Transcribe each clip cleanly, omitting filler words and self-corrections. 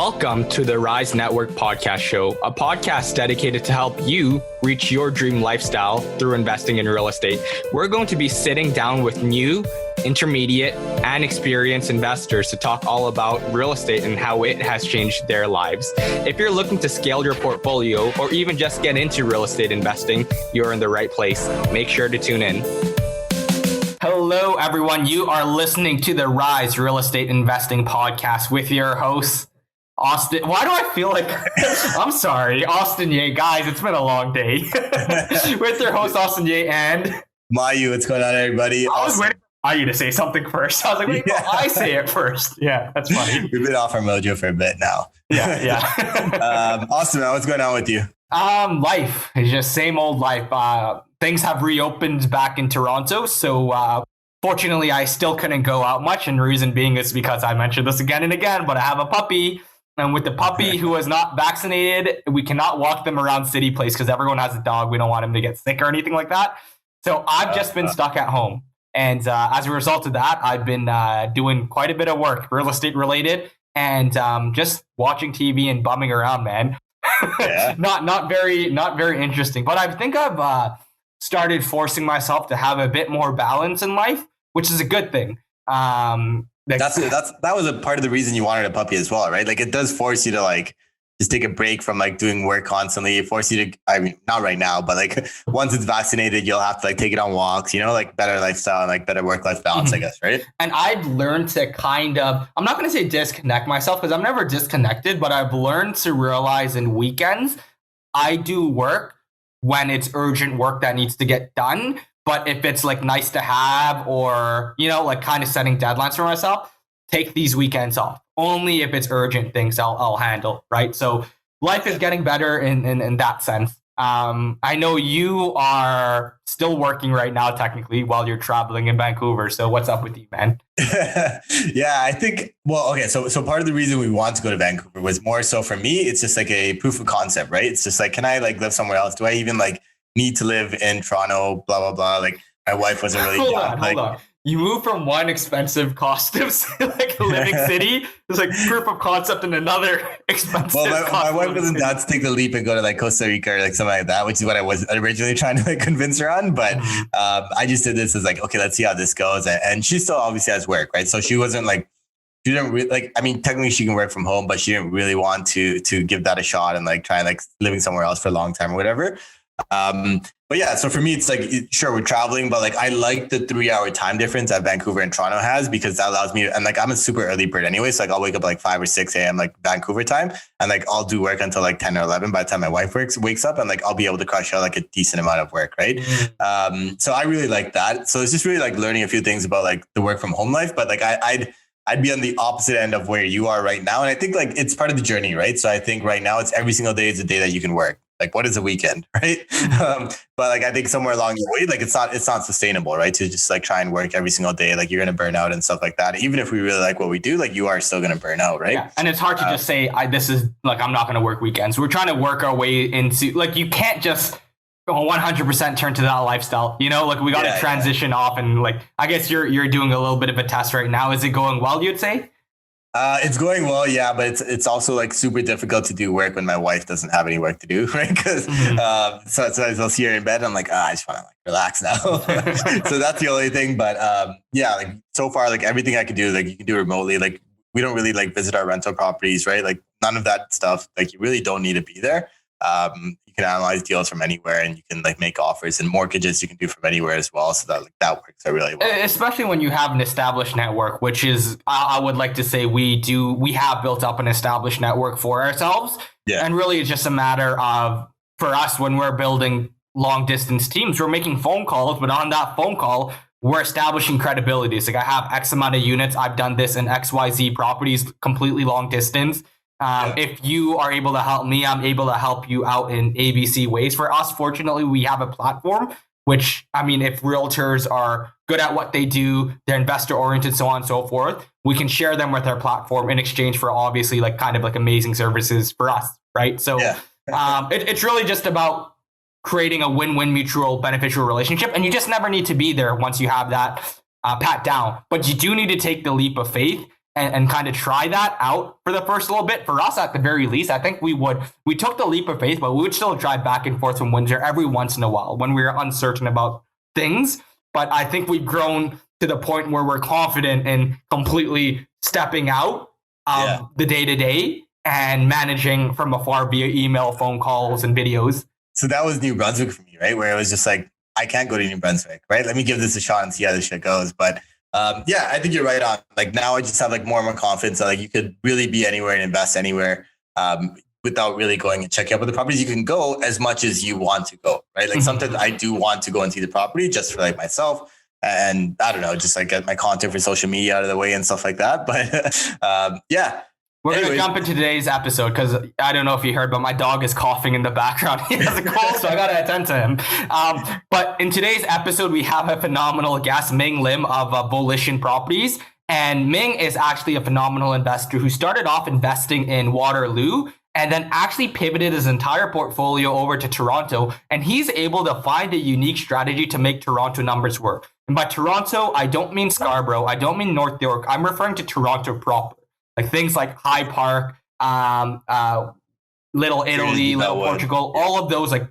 Welcome to the Rise Network podcast show, a podcast dedicated to help you reach your dream lifestyle through investing in real estate. We're going to be sitting down with new, intermediate, and experienced investors to talk all about real estate and how it has changed their lives. If you're looking to scale your portfolio or even just get into real estate investing, you're in the right place. Make sure to tune in. Hello, everyone. You are listening to the Rise Real Estate Investing podcast with your host, Austin. Why do I feel like I'm sorry, Austin Ye. Guys, it's been a long day. With your host, Austin Ye, and Mayu. What's going on, everybody? I was waiting for Mayu to say something first. I was like, wait, no, I say it first. Yeah, that's funny. We've been off our mojo for a bit now. Yeah. Austin, man, what's going on with you? Life is just same old life. Things have reopened back in Toronto, so fortunately, I still couldn't go out much, and the reason being is because I mentioned this again and again, but I have a puppy. And with the puppy who is not vaccinated, we cannot walk them around City Place because everyone has a dog. We don't want him to get sick or anything like that. So I've just been stuck at home. And as a result of that, I've been doing quite a bit of work, real estate related, and just watching TV and bumming around, man. Yeah. not very interesting. But I think I've started forcing myself to have a bit more balance in life, which is a good thing. That was a part of the reason you wanted a puppy as well, right? Like it does force you to like just take a break from like doing work constantly. It forces you to, I mean, not right now, but like once it's vaccinated, you'll have to like take it on walks, like better lifestyle and like better work-life balance, I guess, right? And I've learned to kind of, I'm not going to say disconnect myself because I'm never disconnected, but I've learned to realize in weekends, I do work when it's urgent work that needs to get done. But if it's like nice to have or, like kind of setting deadlines for myself, take these weekends off. Only if it's urgent things I'll handle, right? So life is getting better in that sense. I know you are still working right now, technically, while you're traveling in Vancouver. So what's up with you, man? Yeah, I think, so part of the reason we want to go to Vancouver was more so for me, it's just like a proof of concept, right? It's just like, can I like live somewhere else? Do I even like need to live in Toronto, blah, blah, blah. Like my wife wasn't really Hold on. You move from one expensive cost of like a living city. There's like proof of concept in another expensive. Well, my wife wasn't down to take the leap and go to like Costa Rica or like something like that, which is what I was originally trying to like convince her on. But I just did this as like, okay, let's see how this goes. And she still obviously has work, right? So she wasn't like, she didn't really like, I mean, technically she can work from home, but she didn't really want to give that a shot and like try like living somewhere else for a long time or whatever. But yeah, so for me, it's like, sure, we're traveling, but like, I like the 3-hour time difference that Vancouver and Toronto has because that allows me, and like, I'm a super early bird anyway. So like, I'll wake up like 5 or 6 a.m. like Vancouver time. And like, I'll do work until like 10 or 11 by the time my wife wakes up and like, I'll be able to crush out like a decent amount of work. Right. So I really like that. So it's just really like learning a few things about like the work from home life, but like, I'd be on the opposite end of where you are right now. And I think like it's part of the journey, right? So I think right now it's every single day is a day that you can work. Like what is a weekend, right? But like I think somewhere along the way, like it's not sustainable, right? To just like try and work every single day, like you're gonna burn out and stuff like that. Even if we really like what we do, like you are still gonna burn out, right? Yeah. And it's hard to just say this is like I'm not gonna work weekends. We're trying to work our way into like you can't just 100% turn to that lifestyle. Like we got to transition off and like I guess you're doing a little bit of a test right now. Is it going well? You'd say? It's going well, yeah, but it's also like super difficult to do work when my wife doesn't have any work to do, right? Because so I'll see her in bed. And I'm like, I just want to like relax now. So that's the only thing. But yeah, like so far, like everything I can do, like you can do remotely. Like we don't really like visit our rental properties, right? Like none of that stuff. Like you really don't need to be there. You can analyze deals from anywhere and you can like make offers and mortgages you can do from anywhere as well. So that like that works out really well. Especially when you have an established network, which is, I would like to say we have built up an established network for ourselves. Yeah. And really it's just a matter of, for us, when we're building long distance teams, we're making phone calls, but on that phone call, we're establishing credibility. It's like I have X amount of units. I've done this in XYZ properties, completely long distance. If you are able to help me, I'm able to help you out in ABC ways. For us, fortunately, we have a platform, which, I mean, if realtors are good at what they do, they're investor oriented, so on and so forth, we can share them with our platform in exchange for obviously like kind of like amazing services for us, right? So it's really just about creating a win-win mutual beneficial relationship. And you just never need to be there once you have that pat down. But you do need to take the leap of faith and kind of try that out for the first little bit. For us, at the very least, I think we took the leap of faith, but we would still drive back and forth from Windsor every once in a while when we were uncertain about things. But I think we've grown to the point where we're confident in completely stepping out of the day-to-day and managing from afar via email, phone calls, and videos. So that was New Brunswick for me, right? Where it was just like, I can't go to New Brunswick, right? Let me give this a shot and see how this shit goes. But I think you're right on. Like now I just have like more and more confidence that like you could really be anywhere and invest anywhere without really going and checking out with the properties. You can go as much as you want to go, right? Like sometimes I do want to go and see the property just for like myself. And I don't know, just like get my content for social media out of the way and stuff like that. But We're going to jump into today's episode because I don't know if you heard, but my dog is coughing in the background. He has a cold, so I got to attend to him. But in today's episode, we have a phenomenal guest, Ming Lim of Volition Properties. And Ming is actually a phenomenal investor who started off investing in Waterloo and then actually pivoted his entire portfolio over to Toronto. And he's able to find a unique strategy to make Toronto numbers work. And by Toronto, I don't mean Scarborough. I don't mean North York. I'm referring to Toronto proper. Like things like High Park, Little Italy, Little Portugal, all of those like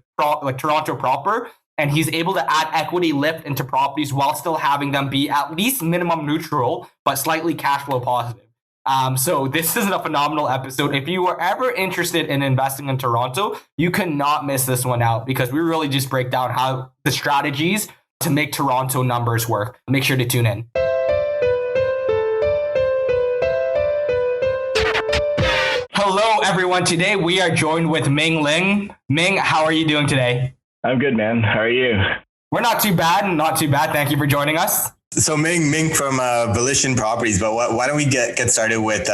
Toronto proper. And he's able to add equity lift into properties while still having them be at least minimum neutral, but slightly cash flow positive. So this is a phenomenal episode. If you are ever interested in investing in Toronto, you cannot miss this one out because we really just break down how the strategies to make Toronto numbers work. Make sure to tune in. Hello, everyone. Today we are joined with Ming Lim. Ming, how are you doing today? I'm good, man. How are you? We're not too bad. Not too bad. Thank you for joining us. So Ming from Volition Properties, but why don't we get started with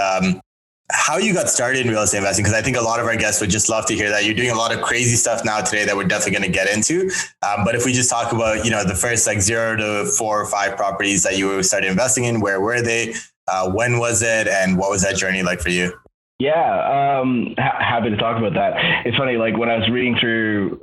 how you got started in real estate investing? Because I think a lot of our guests would just love to hear that. You're doing a lot of crazy stuff now today that we're definitely going to get into. But if we just talk about, the first like 0 to 4 or 5 properties that you started investing in, where were they? When was it? And what was that journey like for you? Yeah, happy to talk about that. It's funny, like when I was reading through,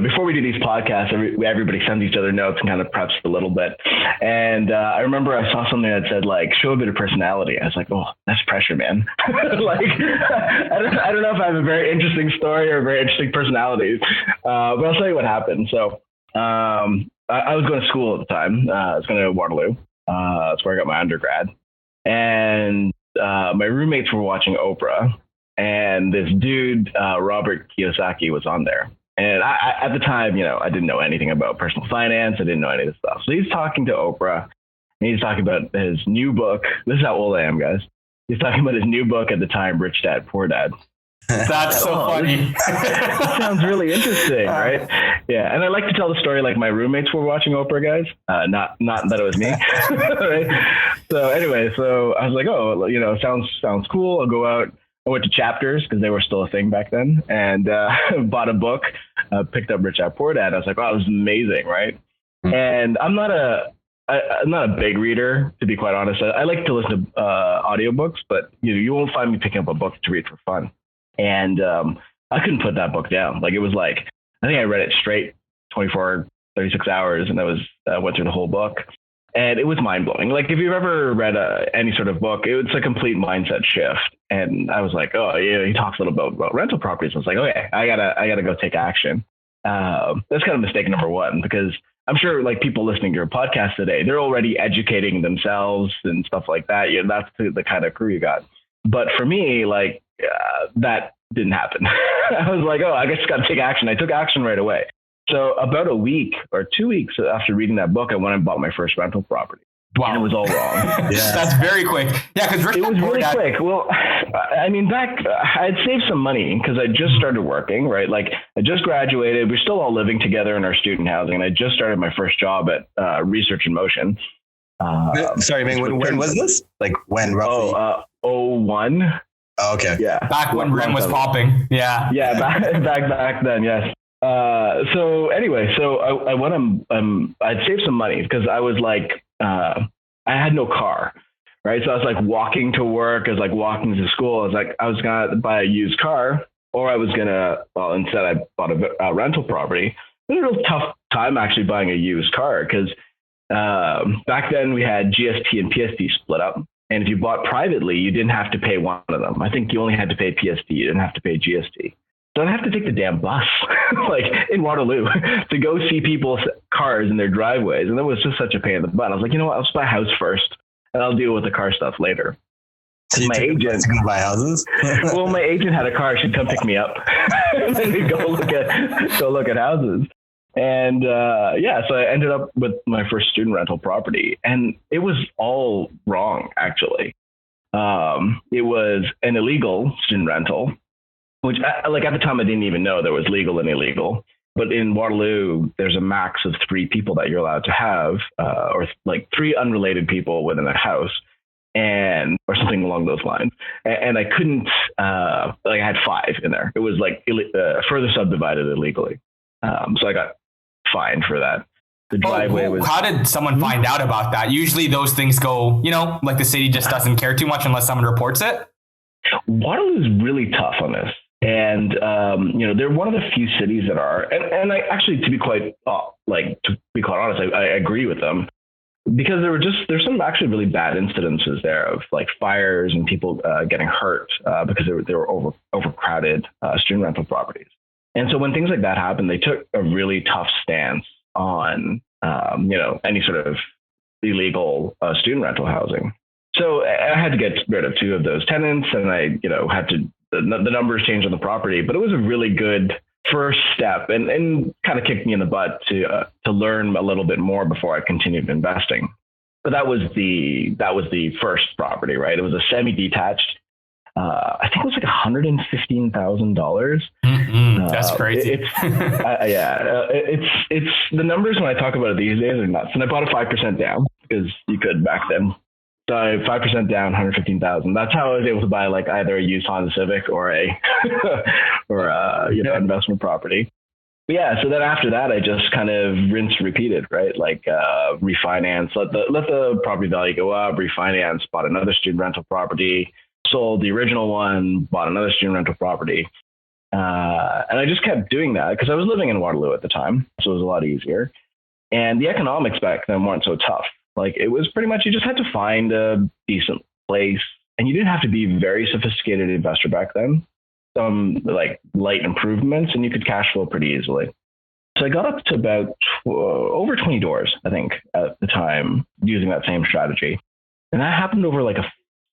before we do these podcasts, everybody sends each other notes and kind of preps a little bit. And I remember I saw something that said like, show a bit of personality. I was like, oh, that's pressure, man. Like, I don't know if I have a very interesting story or a very interesting personality, but I'll tell you what happened. So I was going to school at the time. I was going to Waterloo. That's where I got my undergrad. And my roommates were watching Oprah, and this dude, Robert Kiyosaki, was on there. And I at the time, I didn't know anything about personal finance. I didn't know any of this stuff. So he's talking to Oprah, and he's talking about his new book. This is how old I am, guys. He's talking about his new book at the time, Rich Dad, Poor Dad. That's so funny. That sounds really interesting, right? Yeah. And I like to tell the story like my roommates were watching Oprah, guys. Not that it was me. Right? So anyway, so I was like, oh, sounds cool. I'll go out. I went to Chapters because they were still a thing back then, and bought a book, picked up Rich Dad Poor Dad. I was like, wow, this is amazing, right? And I'm not a big reader, to be quite honest. I like to listen to audiobooks, but you won't find me picking up a book to read for fun. And I couldn't put that book down. Like it was like, I think I read it straight 24, 36 hours, and I went through the whole book. And it was mind blowing. Like if you've ever read any sort of book, it's a complete mindset shift. And I was like, oh yeah, he talks a little bit about rental properties. I was like, okay, I gotta go take action. That's kind of mistake number one, because I'm sure like people listening to your podcast today, they're already educating themselves and stuff like that. That's the kind of crew you got. But for me, like that didn't happen. I was like, oh, I guess got to take action. I took action right away. So about a week or 2 weeks after reading that book, I went and bought my first rental property. Wow. And it was all wrong. Yeah. That's very quick. Yeah, because it was really quick. Well, I mean, back I'd saved some money because I just started working, right? Like I just graduated. We're still all living together in our student housing. And I just started my first job at Research in Motion. Sorry, Ming, when was this? Like when roughly? 01. Oh, okay. Yeah. Back when REM was popping. Yeah. Yeah. Back then. Yes. So anyway, so I went, I'd saved some money because I was like, I had no car, right? So I was like walking to work. I was like walking to school. I was like, I was going to buy a used car, or I was going to, instead I bought a rental property. It was a real tough time actually buying a used car because back then we had GST and PST split up. And if you bought privately, you didn't have to pay one of them. I think you only had to pay PST. You didn't have to pay GST. So I'd have to take the damn bus, like in Waterloo, to go see people's cars in their driveways. And that was just such a pain in the butt. I was like, you know what? I'll just buy a house first, and I'll deal with the car stuff later. So my agent to go buy houses. Well, my agent had a car. She'd come pick me up, and then we'd go look at houses. And so I ended up with my first student rental property, and it was all wrong, actually. It was an illegal student rental, which like at the time I didn't even know there was legal and illegal. But in Waterloo, there's a max of 3 people that you're allowed to have, or like 3 unrelated people within a house, or something along those lines. And I couldn't, I had 5 in there. It was like further subdivided illegally. So I got fined for that. The driveway was. How did someone find out about that? Usually those things go, like the city just doesn't care too much unless someone reports it. Waterloo is really tough on this. And, they're one of the few cities that are, and I actually, to be quite honest, I agree with them, because there's some actually really bad incidences there of like fires and people getting hurt because they were overcrowded student rental properties. And so when things like that happened, they took a really tough stance on, any sort of illegal student rental housing. So I had to get rid of 2 of those tenants, and I, had to, the numbers changed on the property, but it was a really good first step and kind of kicked me in the butt to learn a little bit more before I continued investing. But that was the first property, right? It was a semi-detached. I think it was like $115,000. That's crazy. It's the numbers when I talk about it these days are nuts. And I bought a 5% down because you could back then. So 5% down, $115,000. That's how I was able to buy like either a used Honda Civic or investment property. But yeah. So then after that, I just kind of rinse repeated, right? Like refinance, let the property value go up, refinance, bought another student rental property, sold the original one, bought another student rental property. And I just kept doing that because I was living in Waterloo at the time. So it was a lot easier. And the economics back then weren't so tough. Like it was pretty much, you just had to find a decent place, and you didn't have to be very sophisticated investor back then. Some like light improvements, and you could cash flow pretty easily. So I got up to about over 20 doors, I think, at the time using that same strategy. And that happened over like a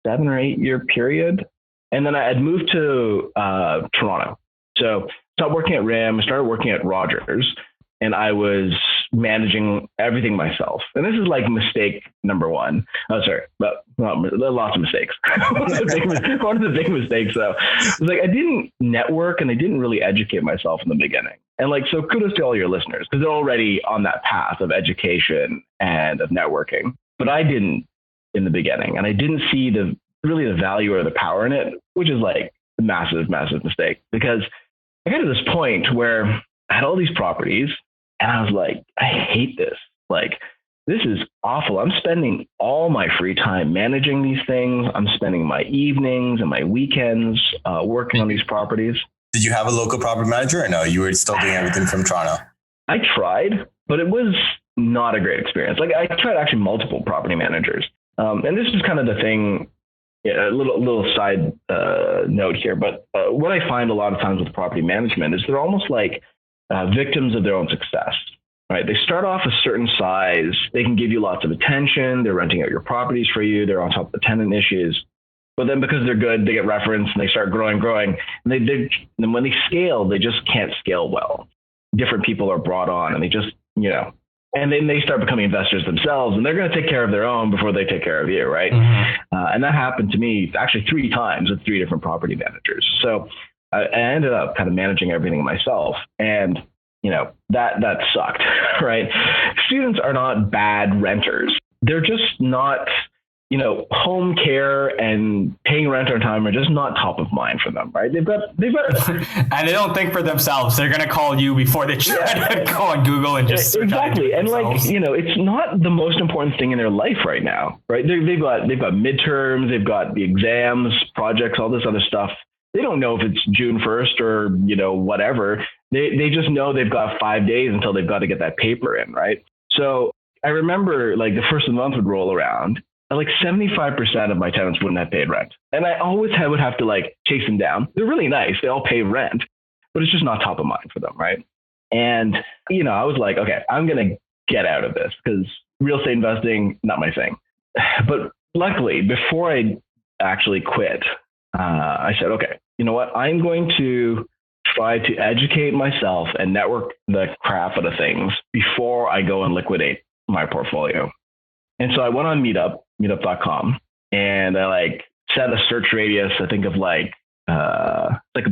7 or 8 year period. And then I had moved to Toronto. So stopped working at RIM, started working at Rogers, and I was managing everything myself. And this is like mistake number 1. Oh, sorry, but lots of mistakes. One of the big mistakes though, was like I didn't network and I didn't really educate myself in the beginning. And like, so kudos to all your listeners because they're already on that path of education and of networking. But I didn't in the beginning, and I didn't see the value or the power in it, which is like a massive, massive mistake, because I got to this point where I had all these properties and I was like, I hate this. Like, this is awful. I'm spending all my free time managing these things. I'm spending my evenings and my weekends working on these properties. Did you have a local property manager or no? You were still doing everything from Toronto? I tried, but it was not a great experience. Like I tried actually multiple property managers. And this is kind of the thing, a little side note here, but what I find a lot of times with property management is they're almost like victims of their own success, right? They start off a certain size. They can give you lots of attention. They're renting out your properties for you. They're on top of the tenant issues. But then because they're good, they get referenced and they start growing. And then when they scale, they just can't scale well. Different people are brought on and they just, and then they start becoming investors themselves, and they're going to take care of their own before they take care of you, right? Mm-hmm. And that happened to me actually 3 times with 3 different property managers. So I ended up kind of managing everything myself, and that sucked, right? Students are not bad renters; they're just not. Home care and paying rent on time are just not top of mind for them, right? They've got, and they don't think for themselves. They're going to call you before they try to go on Google and just exactly. And it's not the most important thing in their life right now, right? They've got midterms, they've got the exams, projects, all this other stuff. They don't know if it's June 1st or whatever. They just know they've got 5 days until they've got to get that paper in, right? So I remember like the first of the month would roll around. like 75% of my tenants wouldn't have paid rent. And I always would have to like chase them down. They're really nice. They all pay rent, but it's just not top of mind for them. Right. And, I was like, okay, I'm going to get out of this because real estate investing, not my thing. But luckily, before I actually quit, I said, okay, you know what? I'm going to try to educate myself and network the crap out of things before I go and liquidate my portfolio. And so I went on meetup.com, and I like set a search radius, I think of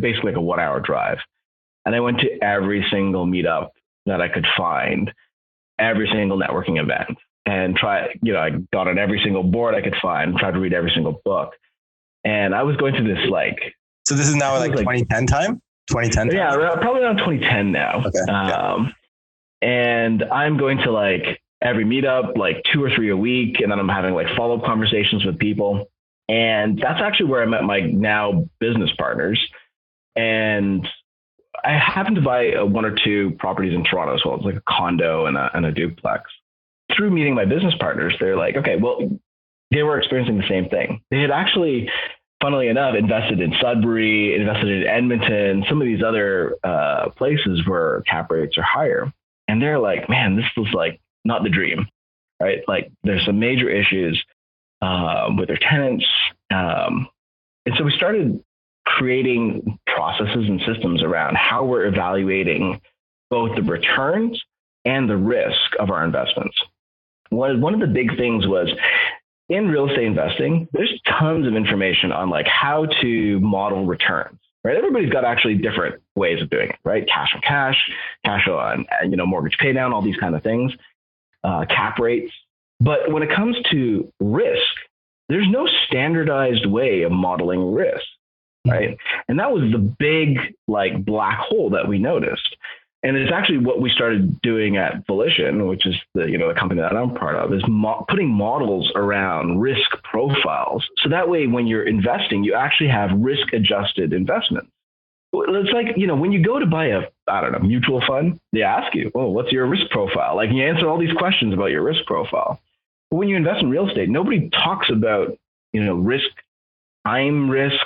basically like a 1 hour drive. And I went to every single meetup that I could find, every single networking event, and I got on every single board I could find, tried to read every single book. And I was going through this So this is now like 2010 time? 2010 time? Yeah, probably around 2010 now. Okay. And I'm going to like every meetup, like 2 or 3 a week. And then I'm having like follow-up conversations with people. And that's actually where I met my now business partners. And I happened to buy 1 or 2 properties in Toronto as well. It's like a condo and a duplex. Through meeting my business partners, they're like, okay, well, they were experiencing the same thing. They had actually, funnily enough, invested in Sudbury, invested in Edmonton, some of these other places where cap rates are higher. And they're like, man, this was like not the dream, right? Like there's some major issues with their tenants. And so we started creating processes and systems around how we're evaluating both the returns and the risk of our investments. One of the big things was in real estate investing, there's tons of information on like how to model returns, right? Everybody's got actually different ways of doing it, right? Cash on cash on, mortgage pay down, all these kind of things, cap rates. But when it comes to risk, there's no standardized way of modeling risk, right? And that was the big like black hole that we noticed. And it's actually what we started doing at Volition, which is the company that I'm part of, is putting models around risk profiles. So that way, when you're investing, you actually have risk-adjusted investments. It's like, when you go to buy a mutual fund, they ask you, oh, what's your risk profile? Like you answer all these questions about your risk profile. But when you invest in real estate, nobody talks about, risk, time risk,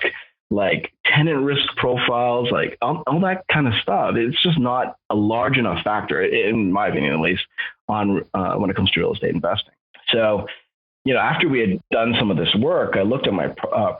like tenant risk profiles, like all that kind of stuff. It's just not a large enough factor, in my opinion, at least, on when it comes to real estate investing. So, after we had done some of this work, I looked at my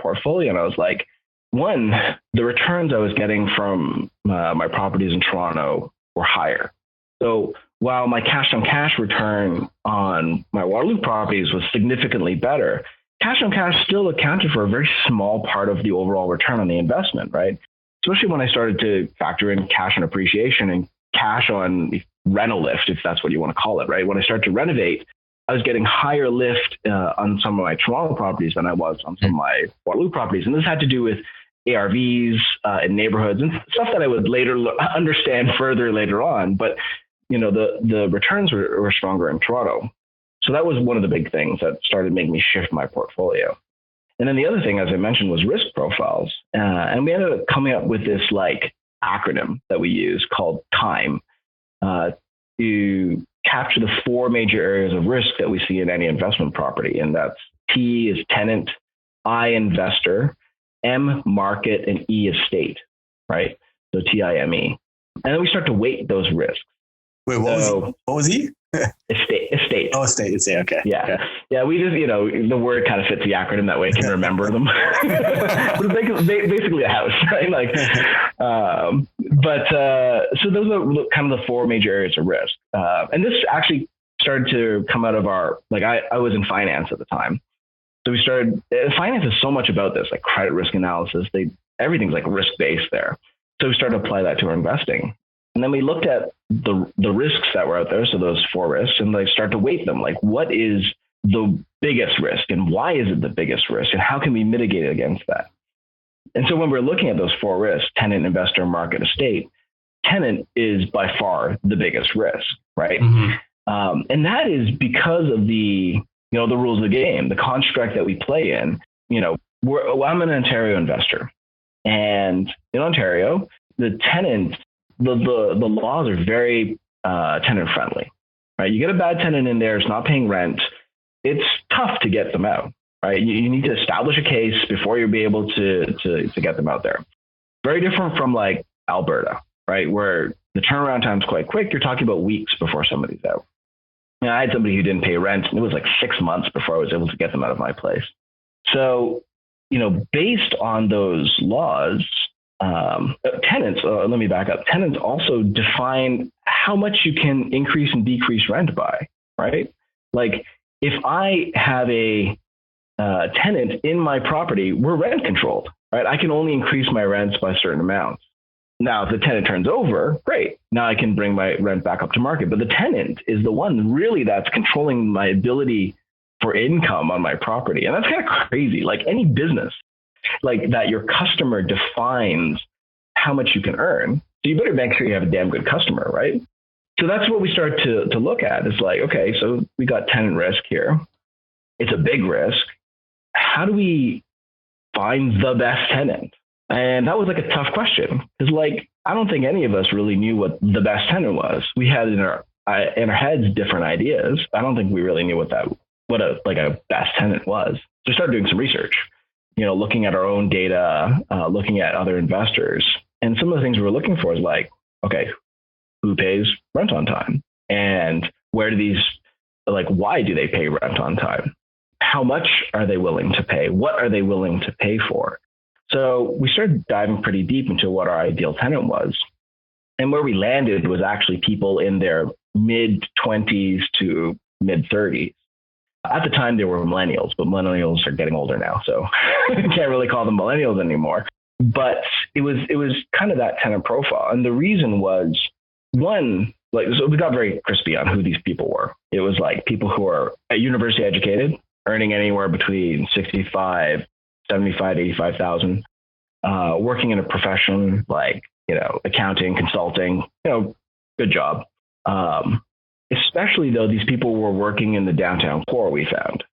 portfolio and I was like, one, the returns I was getting from my properties in Toronto were higher. So while my cash on cash return on my Waterloo properties was significantly better, cash on cash still accounted for a very small part of the overall return on the investment, right? Especially when I started to factor in cash on appreciation and cash on rental lift, if that's what you want to call it, right? When I started to renovate, I was getting higher lift on some of my Toronto properties than I was on some of my Waterloo properties. And this had to do with ARVs in neighborhoods and stuff that I would later understand further later on. But, the returns were stronger in Toronto. So that was one of the big things that started making me shift my portfolio. And then the other thing, as I mentioned, was risk profiles. And we ended up coming up with this like acronym that we use called TIME to capture the 4 major areas of risk that we see in any investment property. And that's T is tenant, I investor, M market, and E is state, right? So TIME. And then we start to weight those risks. Wait, what was he? Estate. Oh, estate. Okay. Yeah. Okay. Yeah. We just, the word kind of fits the acronym that way I can remember them. But it's basically a house, right? Like, so those are kind of the 4 major areas of risk. And this actually started to come out of I was in finance at the time. So we started, finance is so much about this, like credit risk analysis. Everything's like risk-based there. So we started to apply that to our investing. And then we looked at the risks that were out there, so those 4 risks, and they start to weight them. Like, what is the biggest risk, and why is it the biggest risk, and how can we mitigate against that? And so when we're looking at those 4 risks, tenant, investor, market, estate, tenant is by far the biggest risk, right? Mm-hmm. And that is because of the rules of the game, the construct that we play in. I'm an Ontario investor, and in Ontario, the tenant. The laws are very tenant friendly, right? You get a bad tenant in there, it's not paying rent. it's tough to get them out, right? You need to establish a case before you'll be able to get them out there. Very different from like Alberta, right? Where the turnaround time is quite quick. You're talking about weeks before somebody's out. And I had somebody who didn't pay rent, and it was like 6 months before I was able to get them out of my place. So, based on those laws, tenants, let me back up. Tenants also define how much you can increase and decrease rent by, right? Like if I have a tenant in my property, we're rent controlled, right? I can only increase my rents by certain amounts. Now, if the tenant turns over, great. Now I can bring my rent back up to market. But the tenant is the one really that's controlling my ability for income on my property. And that's kind of crazy. Like any business, like that your customer defines how much you can earn. So you better make sure you have a damn good customer, right? So that's what we start to look at. It's like, okay, so we got tenant risk here. It's a big risk. How do we find the best tenant? And that was like a tough question because like, I don't think any of us really knew what the best tenant was. We had in our heads different ideas. I don't think we really knew what a best tenant was. So we started doing some research, looking at our own data, looking at other investors. And some of the things we were looking for is like, okay, who pays rent on time? And where do these, like, why do they pay rent on time? How much are they willing to pay? What are they willing to pay for? So we started diving pretty deep into what our ideal tenant was. And where we landed was actually people in their mid-20s to mid-30s. At the time, they were millennials, but millennials are getting older now, so can't really call them millennials anymore. But it was kind of that tenant profile. And the reason was, one, like, so we got very crispy on who these people were. It was like people who are university educated, earning anywhere between 65, 75, 85,000, working in a profession like, accounting, consulting, good job. Especially though, these people were working in the downtown core, we found.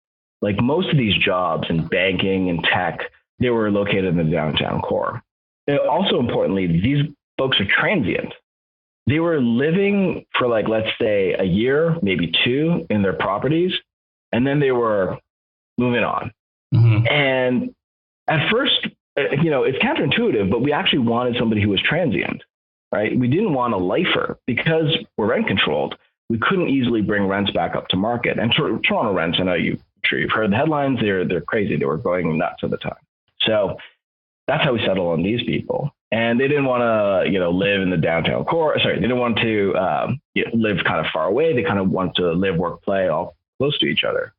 Like most of these jobs in banking and tech, they were located in the downtown core. And also importantly, these folks are transient. They were living for like, let's say a year, maybe two in their properties, and then they were moving on. Mm-hmm. And at first, it's counterintuitive, but we actually wanted somebody who was transient, right? We didn't want a lifer because we're rent controlled. We couldn't easily bring rents back up to market. And Toronto rents, I know I'm sure you've heard the headlines. They're crazy. They were going nuts at the time. So that's how we settled on these people. And they didn't want to, live in the downtown core. Sorry, they didn't want to live kind of far away. They kind of want to live, work, play all close to each other.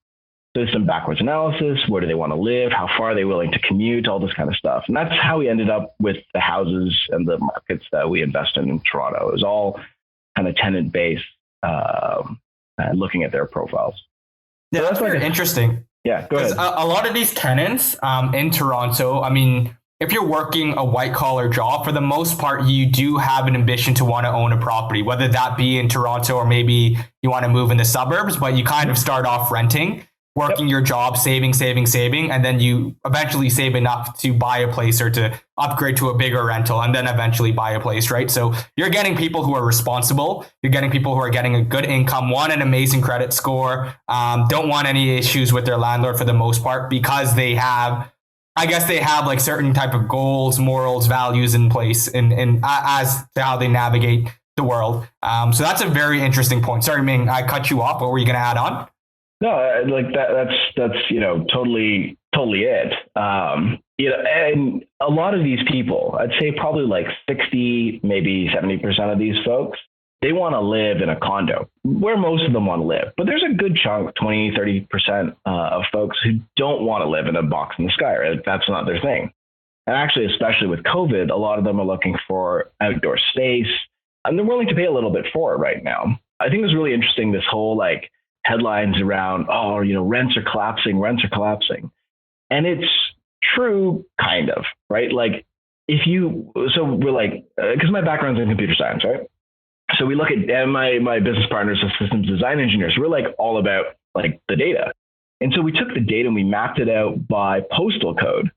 So there's some backwards analysis. Where do they want to live? How far are they willing to commute? All this kind of stuff. And that's how we ended up with the houses and the markets that we invest in Toronto. It was all kind of tenant-based, looking at their profiles. Yeah, so that's very interesting. Yeah, go ahead. A lot of these tenants in Toronto, I mean, if you're working a white collar job, for the most part, you do have an ambition to want to own a property, whether that be in Toronto or maybe you want to move in the suburbs, but you kind of start off renting, working your job, saving, and then you eventually save enough to buy a place or to upgrade to a bigger rental and then eventually buy a place, right? So you're getting people who are responsible. You're getting people who are getting a good income, want an amazing credit score, don't want any issues with their landlord for the most part because they have like certain type of goals, morals, values in place and as to how they navigate the world. So that's a very interesting point. Sorry, Ming, I cut you off. What were you going to add on? No, like that's totally it. And a lot of these people, I'd say probably like 60, maybe 70% of these folks, they want to live in a condo where most of them want to live. But there's a good chunk, 20, 30% of folks who don't want to live in a box in the sky, right? That's not their thing. And actually, especially with COVID, a lot of them are looking for outdoor space and they're willing to pay a little bit for it right now. I think it's really interesting, this whole like headlines around, rents are collapsing. And it's true, kind of, right? Like so we're like, because my background's in computer science, right? So we look at my business partners as systems design engineers. We're like all about like the data. And so we took the data and we mapped it out by postal code.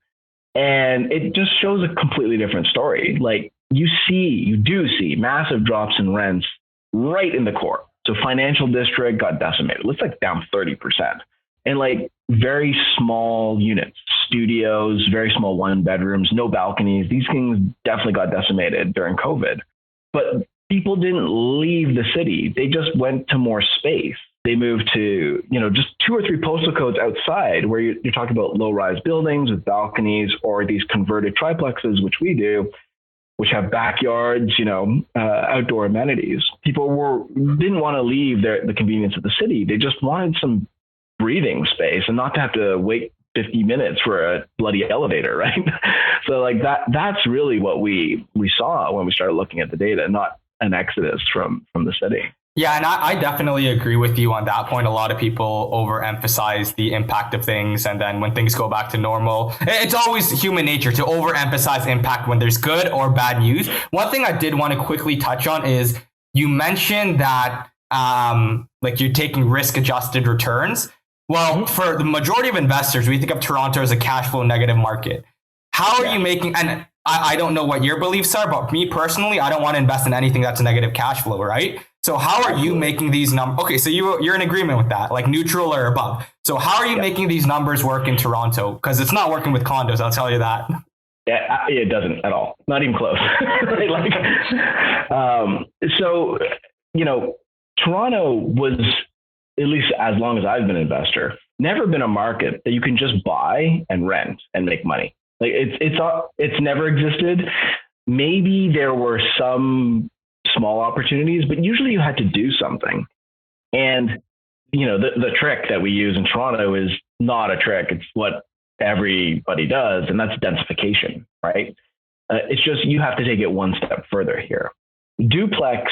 And it just shows a completely different story. Like you do see massive drops in rents right in the core. So financial district got decimated. It's like down 30%. and like very small units, studios, very small 1 bedrooms, no balconies. These things definitely got decimated during COVID, but people didn't leave the city. They just went to more space. They moved to, just 2 or 3 postal codes outside where you're talking about low-rise buildings with balconies, or these converted triplexes, which we do, which have backyards, outdoor amenities. People didn't want to leave the convenience of the city. They just wanted some breathing space and not to have to wait 50 minutes for a bloody elevator, right? So like that's really what we saw when we started looking at the data, not an exodus from the city. Yeah, and I definitely agree with you on that point. A lot of people overemphasize the impact of things, and then when things go back to normal, it's always human nature to overemphasize impact when there's good or bad news. One thing I did want to quickly touch on is you mentioned that like you're taking risk-adjusted returns. Well, for the majority of investors, we think of Toronto as a cash flow negative market. How are you making, and I don't know what your beliefs are, but me personally, I don't want to invest in anything that's a negative cash flow, right? So how are you making these numbers? Okay, so you're in agreement with that, like neutral or above. So how are you making these numbers work in Toronto? Because it's not working with condos, I'll tell you that. Yeah, it doesn't at all. Not even close. So, Toronto was, at least as long as I've been an investor, never been a market that you can just buy and rent and make money. Like it's never existed. Maybe there were some small opportunities, but usually you had to do something. And, the trick that we use in Toronto is not a trick. It's what everybody does. And that's densification, right? It's just, you have to take it one step further here. Duplex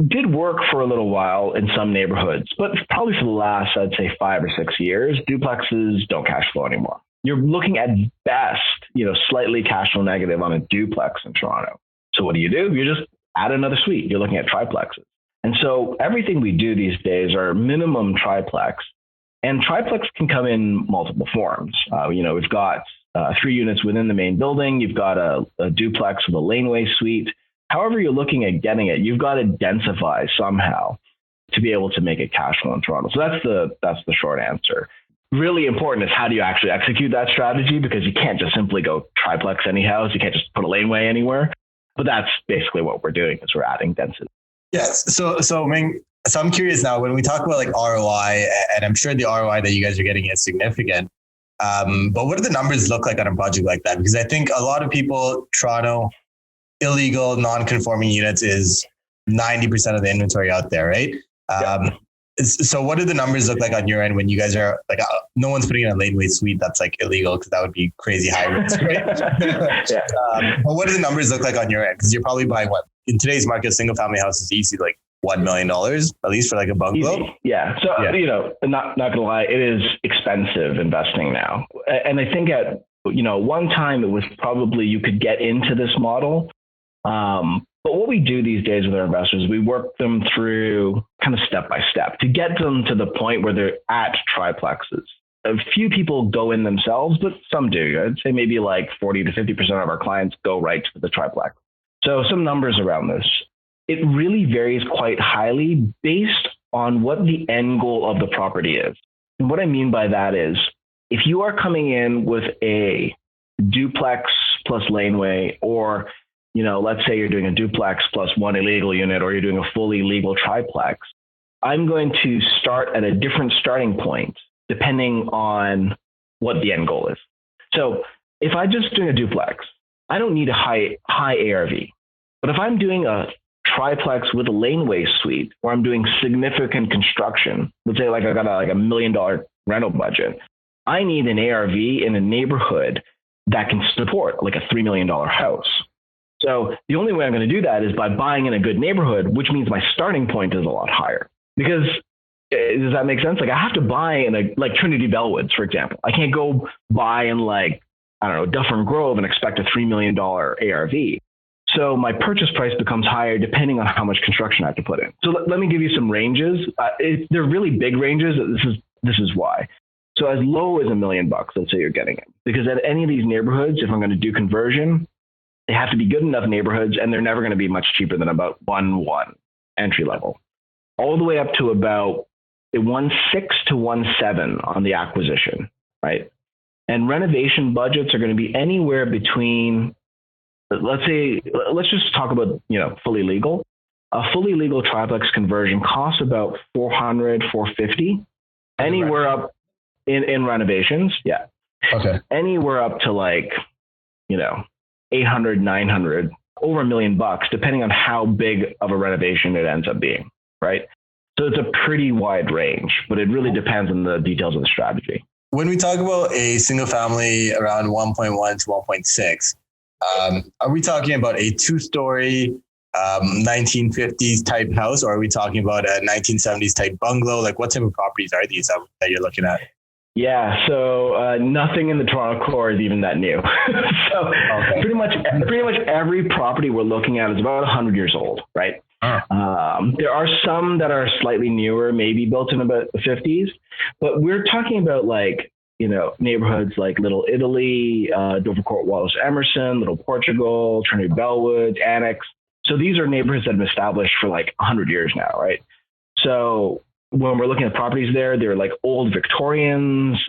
did work for a little while in some neighborhoods, but probably for the last, I'd say 5 or 6 years, duplexes don't cash flow anymore. You're looking at best, slightly cash flow negative on a duplex in Toronto. So what do? You just add another suite. You're looking at triplexes. And so everything we do these days are minimum triplex, and triplex can come in multiple forms. We've got 3 units within the main building. You've got a duplex with a laneway suite. However you're looking at getting it, you've got to densify somehow to be able to make it cash flow in Toronto. So that's the short answer. Really important is how do you actually execute that strategy, because you can't just simply go triplex anyhow. You can't just put a laneway anywhere. But that's basically what we're doing, is we're adding density. Yes. So Ming, I'm curious now, when we talk about like ROI, and I'm sure the ROI that you guys are getting is significant, but what do the numbers look like on a project like that? Because I think a lot of people, Toronto, illegal non-conforming units is 90% of the inventory out there, right? So what do the numbers look like on your end when you guys are like, no one's putting in a laneway suite that's like illegal, because that would be crazy high risk, right? But what do the numbers look like on your end? Because you're probably buying what in today's market, single family house is easy, like $1 million, at least for like a bungalow. Easy. Yeah. So, not gonna lie, it is expensive investing now. And I think at, one time it was probably, you could get into this model. But what we do these days with our investors, we work them through kind of step by step to get them to the point where they're at triplexes. A few people go in themselves, but some do. I'd say maybe like 40 to 50% of our clients go right to the triplex. So some numbers around this. It really varies quite highly based on what the end goal of the property is. And what I mean by that is, if you are coming in with a duplex plus laneway, or let's say you're doing a duplex plus 1 illegal unit, or you're doing a fully legal triplex, I'm going to start at a different starting point depending on what the end goal is. So if I'm just doing a duplex, I don't need a high ARV. But if I'm doing a triplex with a laneway suite, where I'm doing significant construction, let's say like I got a $1 million rental budget, I need an ARV in a neighborhood that can support like a $3 million house. So the only way I'm going to do that is by buying in a good neighborhood, which means my starting point is a lot higher. Because does that make sense? Like I have to buy in like Trinity Bellwoods, for example. I can't go buy in like, Dufferin Grove and expect a $3 million ARV. So my purchase price becomes higher depending on how much construction I have to put in. So let me give you some ranges. They're really big ranges. This is why. So as low as $1 million, let's say you're getting it. Because at any of these neighborhoods, if I'm going to do conversion, they have to be good enough neighborhoods, and they're never going to be much cheaper than about 1.1 entry level, all the way up to about 1.6 to 1.7 on the acquisition, right? And renovation budgets are going to be anywhere between, let's just talk about, fully legal. A fully legal triplex conversion costs about $400, $450, anywhere up in renovations. Yeah. Okay. Anywhere up to like, $800, $900, over $1 million, depending on how big of a renovation it ends up being, right? So it's a pretty wide range, but it really depends on the details of the strategy. When we talk about a single family around 1.1 to 1.6, are we talking about a 2-story 1950s type house, or are we talking about a 1970s type bungalow? Like, what type of properties are these that you're looking at? Yeah, so nothing in the Toronto core is even that new. So pretty much every property we're looking at is about 100 years old, right? There are some that are slightly newer, maybe built in about the 50s, but we're talking about like, neighborhoods like Little Italy, Dovercourt, Wallace Emerson, Little Portugal, Trinity Bellwoods, Annex. So these are neighborhoods that have been established for like 100 years now, right? So when we're looking at properties there, they're like old Victorians,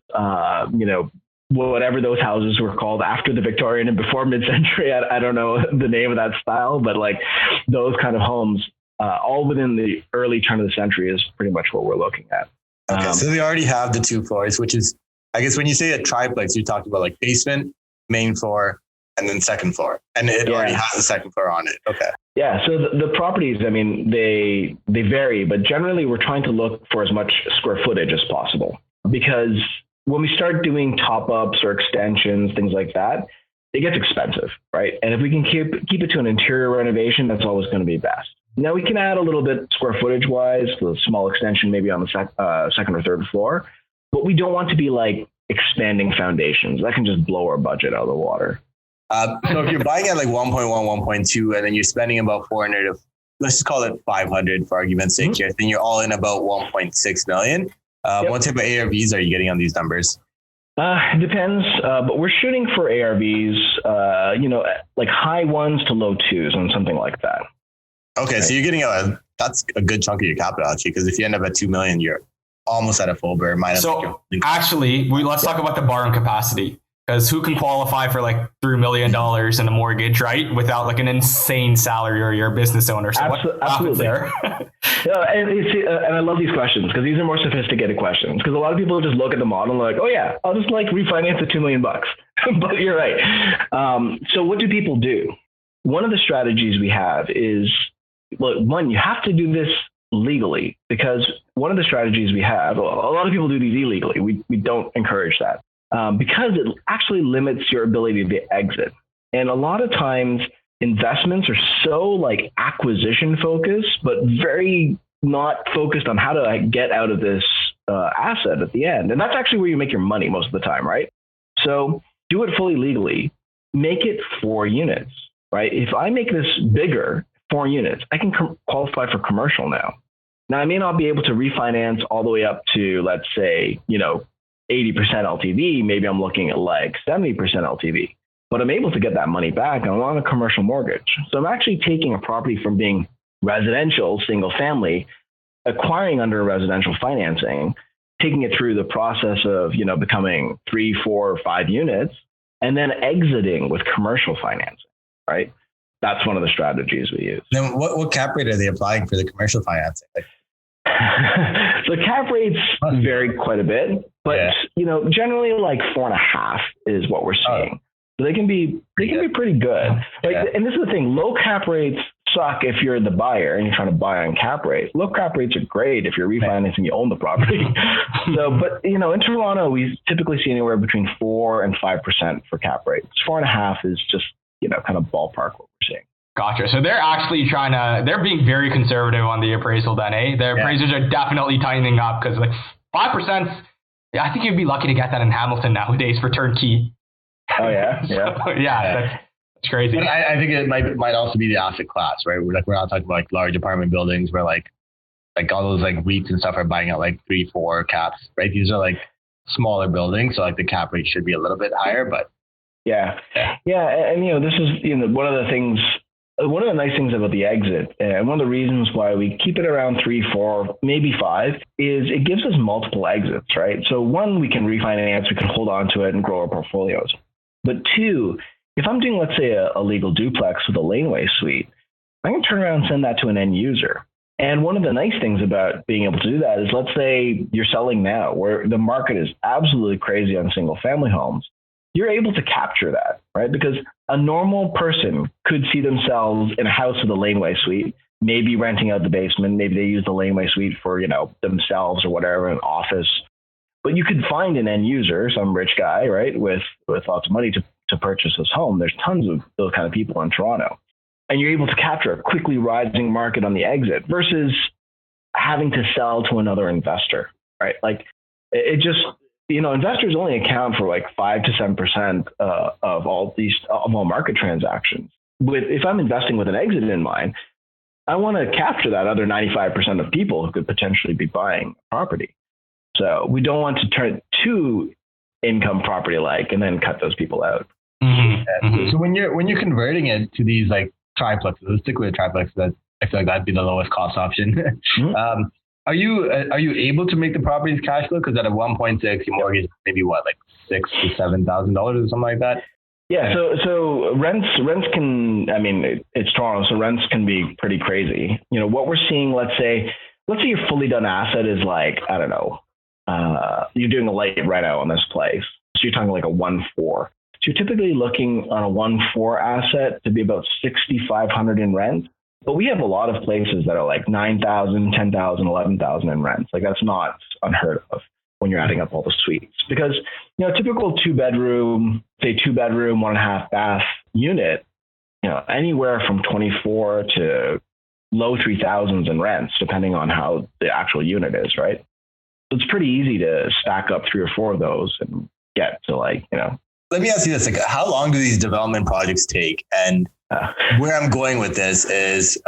whatever those houses were called after the Victorian and before mid-century. I don't know the name of that style, but like those kind of homes, all within the early turn of the century is pretty much what we're looking at. Okay, so they already have the 2 floors, which is, I guess when you say a triplex, you're talking about like basement, main floor, and then second floor. And it already has a second floor on it. Okay. Yeah. So the properties, I mean, they vary, but generally we're trying to look for as much square footage as possible, because when we start doing top-ups or extensions, things like that, it gets expensive, right? And if we can keep it to an interior renovation, that's always going to be best. Now we can add a little bit square footage wise, a small extension maybe on the second or third floor, but we don't want to be like expanding foundations. That can just blow our budget out of the water. So if you're buying at like 1.1, 1.2, and then you're spending about 400, let's just call it 500 for argument's sake here, then you're all in about 1.6 million. What type of ARVs are you getting on these numbers? It depends, but we're shooting for ARVs, like high 1s to low 2s on something like that. Okay, right. So you're getting that's a good chunk of your capital actually, because if you end up at 2 million, you're almost at a full burn. So actually, let's talk about the borrowing capacity. Because who can qualify for like $3 million in a mortgage, right? Without like an insane salary, or you're a business owner. So absolutely. There? And I love these questions because these are more sophisticated questions. Because a lot of people just look at the model and like, oh yeah, I'll just like refinance the $2 million. But you're right. So what do people do? One of the strategies we have is, well, one, you have to do this legally, because one of the strategies we have, a lot of people do these illegally. We don't encourage that. Because it actually limits your ability to exit. And a lot of times investments are so like acquisition focused, but very not focused on how to get out of this asset at the end. And that's actually where you make your money most of the time, right? So do it fully legally, make it 4 units, right? If I make this bigger, 4 units, I can qualify for commercial now. Now I may not be able to refinance all the way up to, let's say, 80% LTV, maybe I'm looking at like 70% LTV, but I'm able to get that money back on a commercial mortgage. So I'm actually taking a property from being residential, single family, acquiring under residential financing, taking it through the process of, becoming 3, 4, or 5 units, and then exiting with commercial financing, right? That's one of the strategies we use. Then what cap rate are they applying for the commercial financing? So cap rates vary quite a bit, but generally like 4.5 is what we're seeing. So they can be pretty good. And this is the thing: low cap rates suck if you're the buyer and you're trying to buy on cap rates. Low cap rates are great if you're refinancing, you own the property. But in Toronto, we typically see anywhere between 4 and 5% for cap rates. 4.5 is just kind of ballpark what we're seeing. Gotcha. So they're actually they're being very conservative on the appraisal then, eh? Their appraisers are definitely tightening up, because like 5%, I think you'd be lucky to get that in Hamilton nowadays for turnkey. Oh yeah. That's crazy. But I think it might also be the asset class, right? We're not talking about like large apartment buildings where like all those like REITs and stuff are buying at like 3, 4 caps, right? These are like smaller buildings. So like the cap rate should be a little bit higher, but yeah. And this is one of the things one of the nice things about the exit, and one of the reasons why we keep it around 3, 4, maybe 5, is it gives us multiple exits, right? So one, we can refinance, we can hold on to it and grow our portfolios. But two, if I'm doing, let's say, a legal duplex with a laneway suite, I can turn around and send that to an end user. And one of the nice things about being able to do that is, let's say you're selling now where the market is absolutely crazy on single family homes. You're able to capture that, right? Because a normal person could see themselves in a house with a laneway suite, maybe renting out the basement. Maybe they use the laneway suite for, themselves or whatever, an office. But you could find an end user, some rich guy, right, with lots of money to purchase this home. There's tons of those kind of people in Toronto. And you're able to capture a quickly rising market on the exit versus having to sell to another investor, right? Like it just, investors only account for like 5 to 7% of all market transactions. If I'm investing with an exit in mind, I want to capture that other 95% of people who could potentially be buying property. So we don't want to turn it too income property like and then cut those people out. Mm-hmm. Mm-hmm. So when you're converting it to these like triplexes, let's stick with triplexes. That I feel like that'd be the lowest cost option. Mm-hmm. Are you able to make the properties cash flow? Because at a 1.6, your mortgage maybe what, like $6,000 to $7,000 or something like that. Yeah. So rents can, it's Toronto, so rents can be pretty crazy. What we're seeing, let's say your fully done asset is like, I don't know, you're doing a light right out on this place. So you're talking like a 1.4. So you're typically looking on a 1.4 asset to be about $6,500 in rent. But we have a lot of places that are like $9,000, $10,000, $11,000 in rents. Like that's not unheard of when you're adding up all the suites, because typical 2-bedroom, say 2-bedroom, 1.5 bath unit, anywhere from 24 to low 3,000s in rents, depending on how the actual unit is, right? So it's pretty easy to stack up 3 or 4 of those and get to Let me ask you this: like, how long do these development projects take? And where I'm going with this is,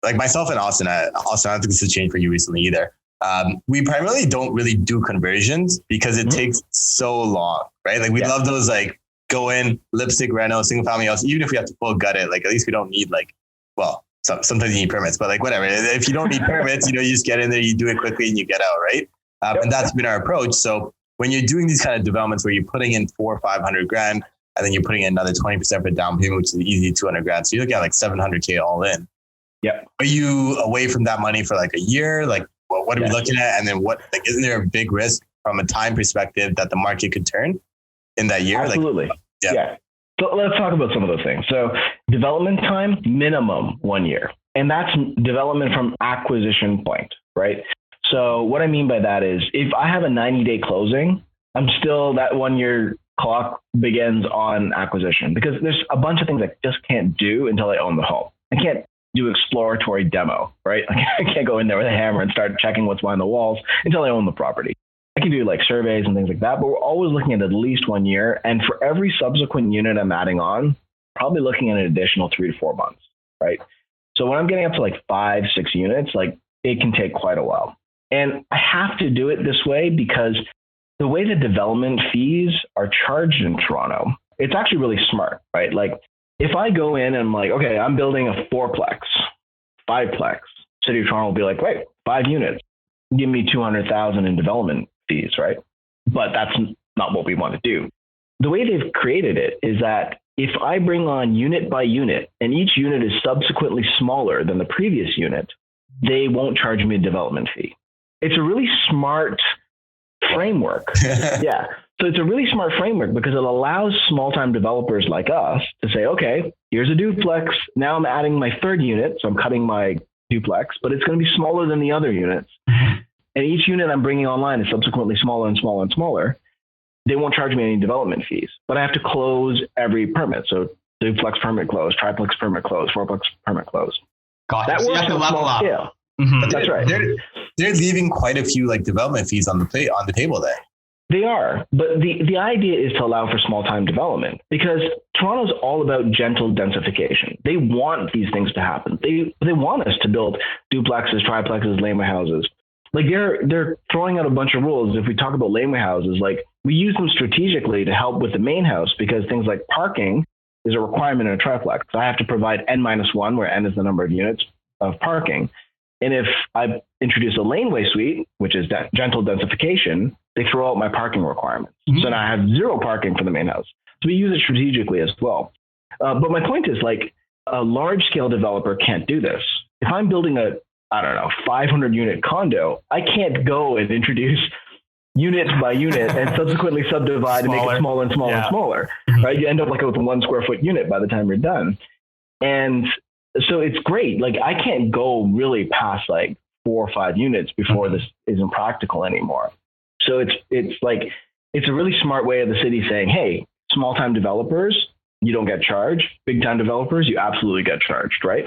like myself and Austin, I don't think this has changed for you recently either. We primarily don't really do conversions because it takes so long, right? Like we love those, like go in, lipstick reno, single family house, even if we have to full gut it, like at least we don't need sometimes you need permits, but like whatever. If you don't need permits, you just get in there, you do it quickly and you get out, right? And that's been our approach. So when you're doing these kind of developments where you're putting in $400,000 or $500,000, and then you're putting in another 20% for down payment, which is easy $200,000. So you look at like $700,000 all in. Yeah. Are you away from that money for like a year? Like what are we looking at? And then isn't there a big risk from a time perspective that the market could turn in that year? Absolutely. Yeah. So let's talk about some of those things. So development time, minimum 1 year. And that's development from acquisition point, right? So what I mean by that is if I have a 90-day closing, I'm still, that 1 year clock begins on acquisition, because there's a bunch of things I just can't do until I own the home. I can't do exploratory demo, right? I can't go in there with a hammer and start checking what's behind the walls until I own the property. I can do like surveys and things like that, but we're always looking at least 1 year. And for every subsequent unit I'm adding on, probably looking at an additional 3 to 4 months, right? So when I'm getting up to like 5, 6 units, like it can take quite a while. And I have to do it this way because the way the development fees are charged in Toronto, it's actually really smart, right? Like if I go in and I'm like, okay, I'm building a 4-plex, 5-plex, City of Toronto will be like, great, 5 units, give me $200,000 in development fees, right? But that's not what we want to do. The way they've created it is that if I bring on unit by unit and each unit is subsequently smaller than the previous unit, they won't charge me a development fee. It's a really smart framework. Yeah. So it's a really smart framework because it allows small-time developers like us to say, okay, here's a duplex. Now I'm adding my 3rd unit. So I'm cutting my duplex, but it's going to be smaller than the other units. And each unit I'm bringing online is subsequently smaller and smaller and smaller. They won't charge me any development fees, but I have to close every permit. So duplex permit close, triplex permit close, 4-plex permit close. Gotcha. That works on a small scale. Mm-hmm. That's right. They're leaving quite a few like development fees on the table there. They are, but the idea is to allow for small time development because Toronto's all about gentle densification. They want these things to happen. They want us to build duplexes, triplexes, laneway houses. Like they're throwing out a bunch of rules. If we talk about laneway houses, like we use them strategically to help with the main house because things like parking is a requirement in a triplex. I have to provide N-1, where N is the number of units of parking. And if I introduce a laneway suite, which is gentle densification, they throw out my parking requirements. So now I have 0 parking for the main house. So we use it strategically as well. But my point is, like, a large scale developer can't do this. If I'm building a, 500 unit condo, I can't go and introduce unit by unit and subsequently subdivide and make it smaller and smaller and smaller, right? You end up like with a 1 square foot unit by the time you're done. And so it's great. Like, I can't go really past like 4 or 5 units before this isn't practical anymore. So it's a really smart way of the city saying, hey, small time developers, you don't get charged. Big time developers, you absolutely get charged, right?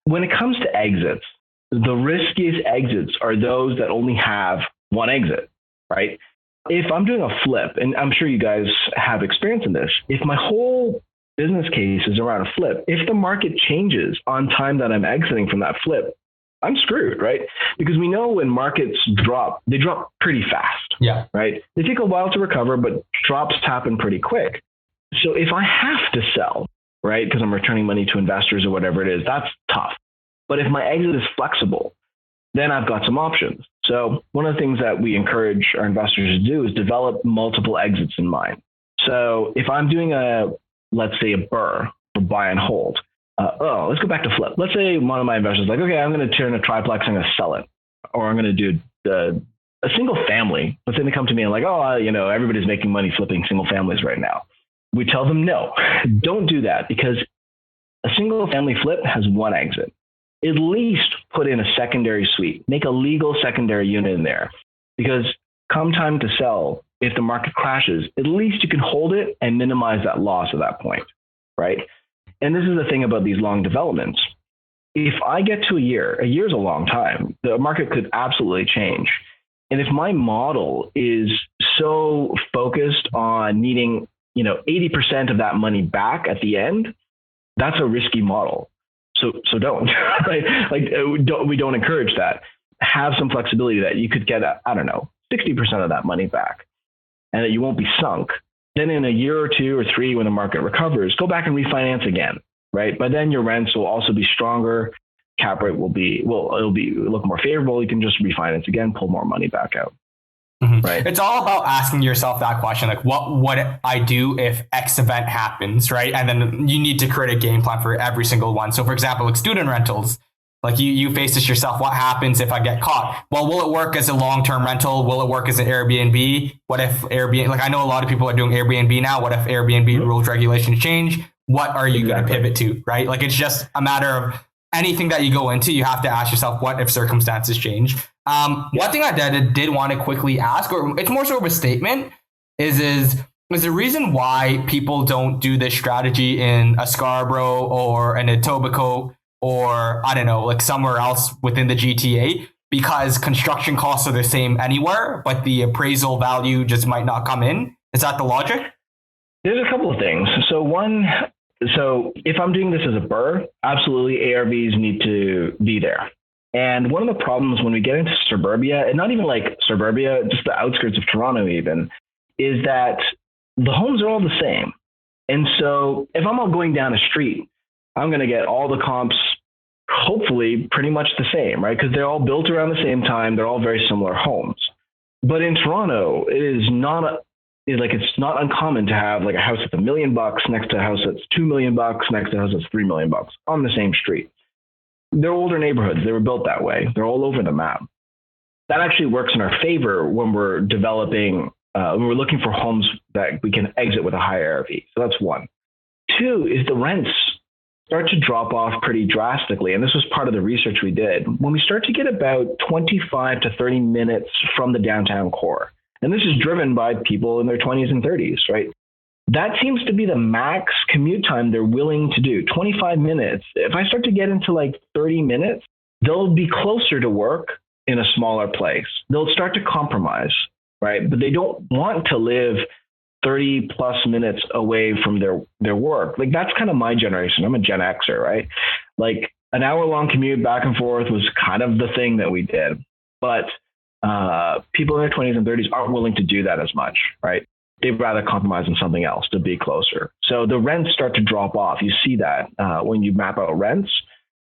When it comes to exits, the riskiest exits are those that only have one exit, right? If I'm doing a flip, and I'm sure you guys have experience in this, if my whole business case is around a flip, if the market changes on time that I'm exiting from that flip, I'm screwed, right? Because we know when markets drop, they drop pretty fast, right? They take a while to recover, but drops happen pretty quick. So if I have to sell, right, because I'm returning money to investors or whatever it is, that's tough. But if my exit is flexible, then I've got some options. So one of the things that we encourage our investors to do is develop multiple exits in mind. So if I'm doing let's say a BRRRR for buy and hold, let's go back to flip. Let's say one of my investors is like, okay, I'm going to turn a triplex, I'm going to sell it. Or I'm going to do a single family. Let's say they come to me and like, everybody's making money flipping single families right now. We tell them, no, don't do that, because a single family flip has one exit. At least put in a secondary suite, make a legal secondary unit in there, because come time to sell, if the market crashes, at least you can hold it and minimize that loss at that point, right? And this is the thing about these long developments. If I get to a year is a long time, the market could absolutely change. And if my model is so focused on needing 80% of that money back at the end, that's a risky model. So don't, right? Like, we don't encourage that. Have some flexibility that you could get, 60% of that money back, and that you won't be sunk. Then in a year or 2 or 3, when the market recovers, go back and refinance again, right? But then your rents will also be stronger. Cap rate will look more favorable. You can just refinance again, pull more money back out. Right. It's all about asking yourself that question, like, what would I do if X event happens, right? And then you need to create a game plan for every single one. So for example, like student rentals, like you face this yourself. What happens if I get caught? Well, will it work as a long-term rental? Will it work as an Airbnb? What if Airbnb, like I know a lot of people are doing Airbnb now. What if Airbnb rules, regulations change? What are you going to pivot to, right? Like, it's just a matter of anything that you go into, you have to ask yourself, what if circumstances change? One thing I did want to quickly ask, or it's more sort of a statement, is the reason why people don't do this strategy in a Scarborough or in a Etobicoke or I don't know, like somewhere else within the GTA, because construction costs are the same anywhere, but the appraisal value just might not come in. Is that the logic? There's a couple of things. So if I'm doing this as a BRRRR, absolutely ARVs need to be there. And one of the problems when we get into suburbia, and not even like suburbia, just the outskirts of Toronto even, is that the homes are all the same. And so if I'm all going down a street, I'm going to get all the comps, hopefully pretty much the same, right? Because they're all built around the same time. They're all very similar homes. But in Toronto, it's not uncommon to have like a house that's $1 million next to a house that's $2 million next to a house that's $3 million on the same street. They're older neighborhoods. They were built that way. They're all over the map. That actually works in our favor when we're developing, when we're looking for homes that we can exit with a high ARV. So that's one. Two is the rents start to drop off pretty drastically. And this was part of the research we did. When we start to get about 25 to 30 minutes from the downtown core, and this is driven by people in their 20s and 30s, right? That seems to be the max commute time they're willing to do, 25 minutes. If I start to get into like 30 minutes, they'll be closer to work in a smaller place. They'll start to compromise, right? But they don't want to live 30 plus minutes away from their work. Like, that's kind of my generation. I'm a Gen Xer, right? Like, an hour-long commute back and forth was kind of the thing that we did. But people in their 20s and 30s aren't willing to do that as much, right? they'd rather compromise on something else to be closer. So the rents start to drop off. You see that when you map out rents.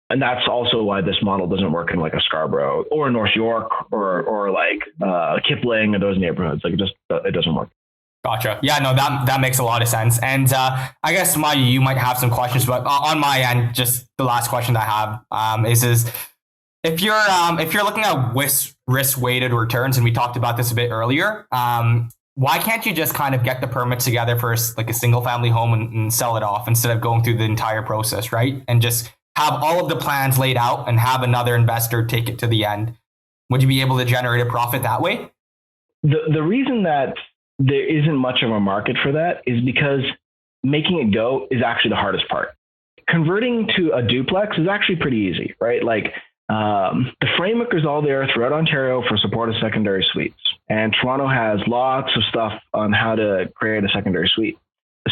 And that's also why this model doesn't work in like a Scarborough or North York or like Kipling or those neighborhoods. Like it doesn't work. Gotcha. Yeah, no, that makes a lot of sense. And I guess Mayu, you might have some questions, but on my end, just the last question that I have is if you're looking at risk weighted returns, and we talked about this a bit earlier, why can't you just kind of get the permits together for like a single family home and sell it off instead of going through the entire process, right? And just have all of the plans laid out and have another investor take it to the end. Would you be able to generate a profit that way? The reason that there isn't much of a market for that is because making it go is actually the hardest part. Converting to a duplex is actually pretty easy, right? Like the framework is all there throughout Ontario for supportive secondary suites. And Toronto has lots of stuff on how to create a secondary suite.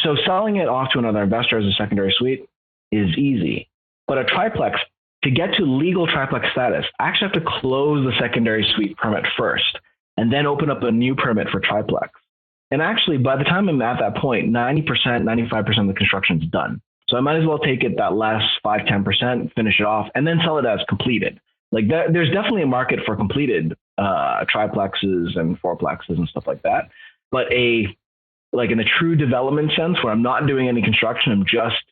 So selling it off to another investor as a secondary suite is easy. But a triplex, to get to legal triplex status, I actually have to close the secondary suite permit first and then open up a new permit for triplex. And actually, by the time I'm at that point, 90%, 95% of the construction is done. So I might as well take it that last 5, 10%, finish it off, and then sell it as completed. Like there's definitely a market for completed triplexes and fourplexes and stuff like that. But like in a true development sense, where I'm not doing any construction, I'm just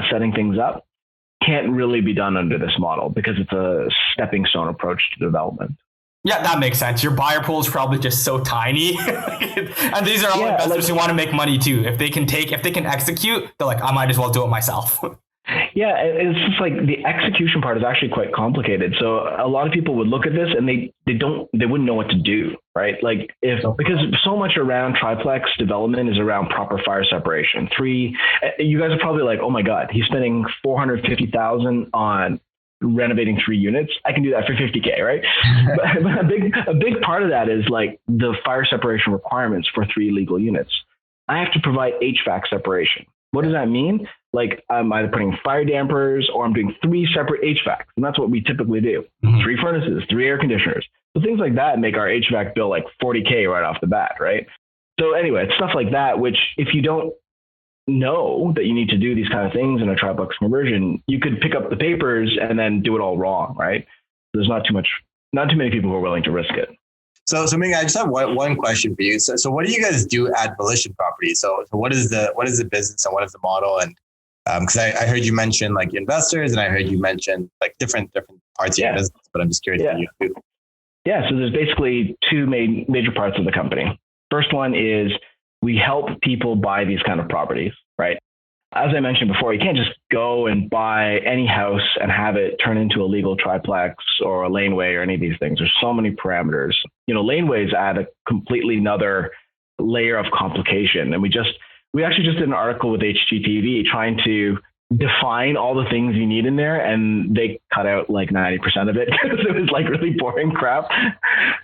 setting things up, can't really be done under this model because it's a stepping stone approach to development. Yeah, that makes sense. Your buyer pool is probably just so tiny. And these are all investors who want to make money too. If they can execute, they're like, I might as well do it myself. Yeah, it's just like the execution part is actually quite complicated. So a lot of people would look at this and they wouldn't know what to do, right? Like because so much around triplex development is around proper fire separation. You guys are probably like, oh my God, he's spending $450,000 on renovating 3 units. I can do that for $50K, right? but a big part of that is like the fire separation requirements for 3 legal units. I have to provide HVAC separation. What does that mean? Like I'm either putting fire dampers or I'm doing 3 separate HVACs. And that's what we typically do. 3 furnaces, 3 air conditioners. So things like that make our HVAC bill like $40K right off the bat, right? So anyway, it's stuff like that, which if you don't know that you need to do these kind of things in a triplex conversion, you could pick up the papers and then do it all wrong, right? There's not too many people who are willing to risk it. So Ming, I just have one question for you. So what do you guys do at Volition Properties? So what is the business and what is the model? And because I heard you mention like investors and I heard you mention like different parts of your business, but I'm just curious for you too. Yeah, so there's basically 2 major parts of the company. First one is we help people buy these kind of properties, right? As I mentioned before, you can't just go and buy any house and have it turn into a legal triplex or a laneway or any of these things. There's so many parameters. Laneways add a completely another layer of complication. And we actually just did an article with HGTV trying to define all the things you need in there, and they cut out like 90% of it because it was like really boring crap.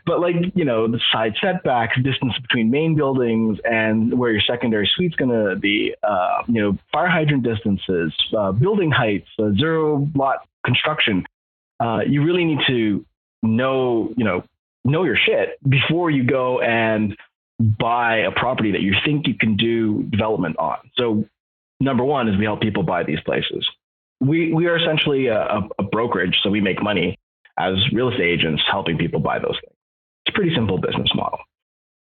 But like, the side setbacks, distance between main buildings and where your secondary suite's going to be, fire hydrant distances, building heights, 0 lot construction. You really need to know your shit before you go and buy a property that you think you can do development on. So number one is we help people buy these places. We are essentially a brokerage, so we make money as real estate agents helping people buy those things. It's a pretty simple business model.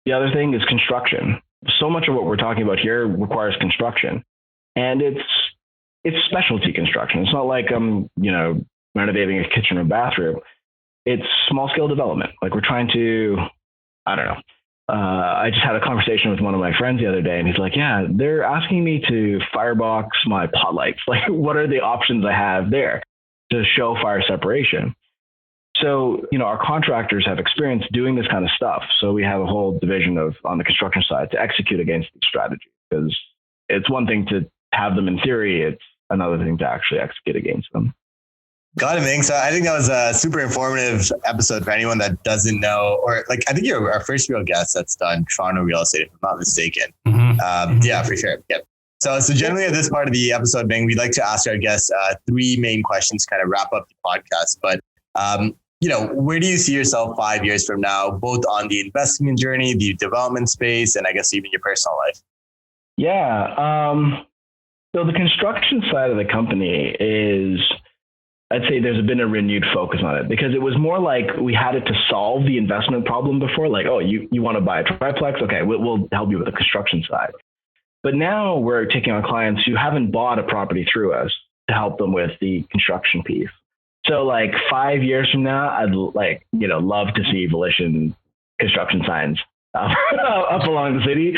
The other thing is construction. So much of what we're talking about here requires construction, and it's specialty construction. It's not like renovating a kitchen or bathroom. It's small scale development. Like we're trying to, I don't know. I just had a conversation with one of my friends the other day, and he's like, yeah, they're asking me to firebox my pot lights. Like, what are the options I have there to show fire separation? So, our contractors have experience doing this kind of stuff. So we have a whole division on the construction side to execute against these strategies, because it's one thing to have them in theory. It's another thing to actually execute against them. Got it, Ming. So I think that was a super informative episode for anyone that doesn't know, or like, I think you're our first real guest that's done Toronto real estate, if I'm not mistaken. Yeah, for sure. Yep. So generally at this part of the episode, Ming, we'd like to ask our guests 3 main questions to kind of wrap up the podcast. But where do you see yourself 5 years from now, both on the investment journey, the development space, and I guess even your personal life? Yeah. So the construction side of the company is, I'd say there's been a renewed focus on it, because it was more like we had it to solve the investment problem before. Like, oh, you want to buy a triplex? Okay, we'll help you with the construction side. But now we're taking on clients who haven't bought a property through us to help them with the construction piece. So like 5 years from now, I'd love to see Volition construction signs up along the city.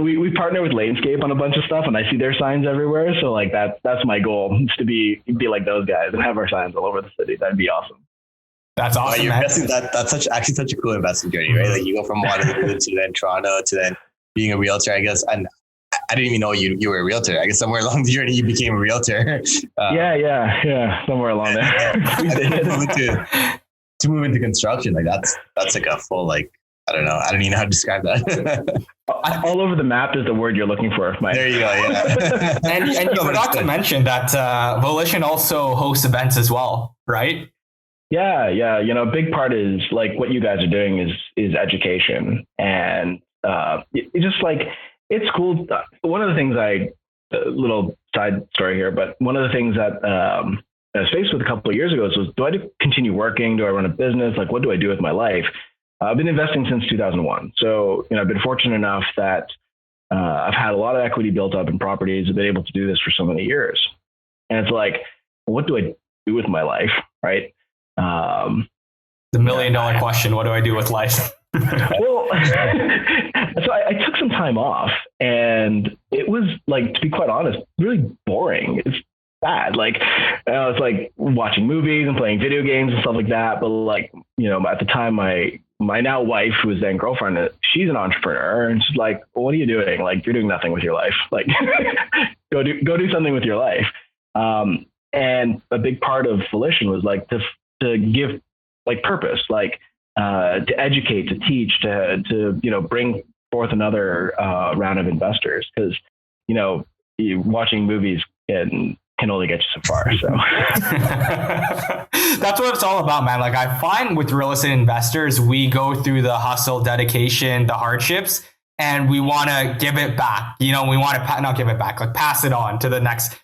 We partner with Landscape on a bunch of stuff, and I see their signs everywhere. So like that's my goal, is to be like those guys and have our signs all over the city. That'd be awesome. That's awesome. That's such a cool investment journey, right? Like you go from Waterloo to then Toronto to then being a realtor, I guess. And I didn't even know you were a realtor. I guess somewhere along the journey you became a realtor. Yeah. Somewhere along there. to move into construction, like that's like a full, like, I don't know. I don't even know how to describe that. All over the map is the word you're looking for, Mike. There you go. Yeah. and you forgot to mention that Volition also hosts events as well, right? Yeah. A big part is like what you guys are doing is education, and it's just like, it's cool. One of the things little side story here, but one of the things that I was faced with a couple of years ago was, do I continue working? Do I run a business? Like, what do I do with my life? I've been investing since 2001. So, I've been fortunate enough that I've had a lot of equity built up in properties. I've been able to do this for so many years. And it's like, what do I do with my life? Right. The $1 million question. What do I do with life? Well, so I took some time off, and it was, like, to be quite honest, really boring. It's bad. Like, it's like watching movies and playing video games and stuff like that. But like, at the time, my now wife, who was then girlfriend, she's an entrepreneur, and she's like, well, what are you doing? Like, you're doing nothing with your life. Like, go do something with your life. And a big part of Volition was like to give like purpose, like to educate, to teach, to bring forth another round of investors, because watching movies can only get you so far. So that's what it's all about, man. Like, I find with real estate investors, we go through the hustle, dedication, the hardships, and we want to give it back. We want to not give it back, like pass it on to the next,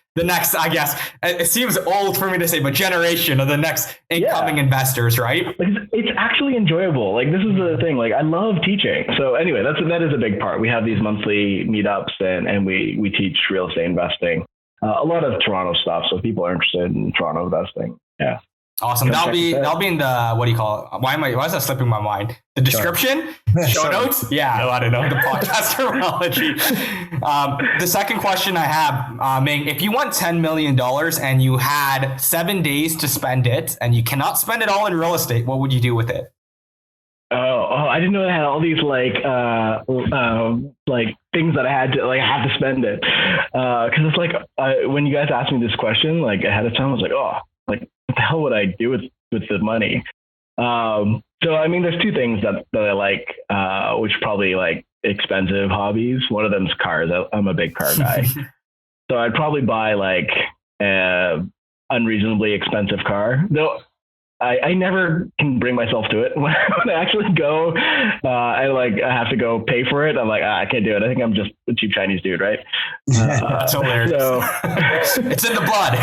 I guess it seems old for me to say, but generation of the next incoming investors, right? It's actually enjoyable. Like, this is the thing. Like, I love teaching. So anyway, that is a big part. We have these monthly meetups, and we teach real estate investing. A lot of Toronto stuff. So if people are interested in Toronto investing. Yeah. Awesome. That'll be in the, what do you call it? Why is that slipping my mind? The description? Show notes? Yeah. No, I don't know. The podcast terminology. The second question I have, Ming, if you won $10 million and you had 7 days to spend it, and you cannot spend it all in real estate, what would you do with it? Oh, I didn't know they had all these like things that I had to spend it. Cause it's like, when you guys asked me this question, like ahead of time, I was like, oh, like what the hell would I do with the money? So, I mean, there's two things that I like, which are probably like expensive hobbies. One of them's cars. I'm a big car guy. So I'd probably buy like unreasonably expensive car, though. I never can bring myself to it. When I actually go, I have to go pay for it. I'm like, I can't do it. I think I'm just a cheap Chinese dude, right? That's hilarious. So, it's in the blood.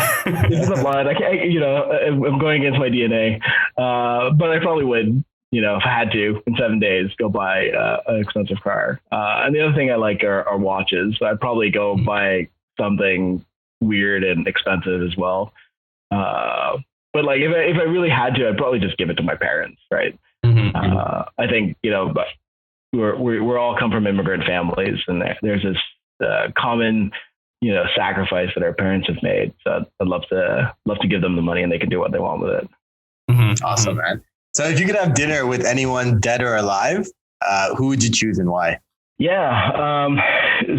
It's in the blood. I can't, I'm going against my DNA. But I probably would, if I had to, in 7 days, go buy an expensive car. And the other thing I like are watches. So I'd probably go buy something weird and expensive as well. But like, if I really had to, I'd probably just give it to my parents, right? I think, but we're all come from immigrant families, and there's this common, sacrifice that our parents have made. So I'd love to give them the money, and they can do what they want with it. Awesome, man. So if you could have dinner with anyone dead or alive, who would you choose and why? Yeah.